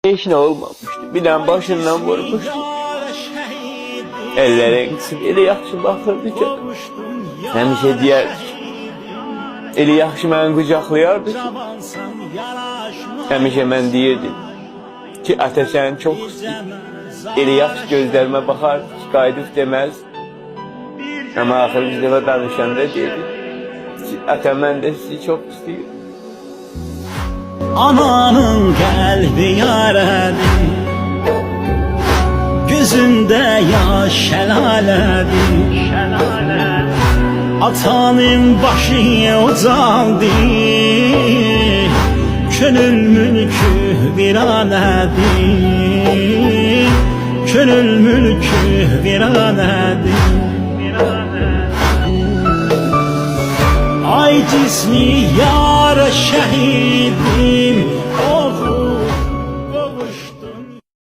Hiç ne olmamıştı. Bilen başından vurmuştu. Ellere gitsin. Eli yaxşı baxırdı ki. Həmişə deyərdi ki. Eli yaxşı məni qucaqlayardı ki. Həmişə mən deyirdim ki, ata səni çox istəyir. Eli yaxşı gözlərimə baxardı ki, qayıdıb deməz. Amma axır bir dəfə danışanda dedi ki, ata mən də sizi çox istəyir. Ananın qəlbi yarədir, gözündə yaş şəlalədir. Atanın başı ucaldı, könül mülkü viranədir. Könül mülkü viranədir. Ay cismi yar şehidim, oğul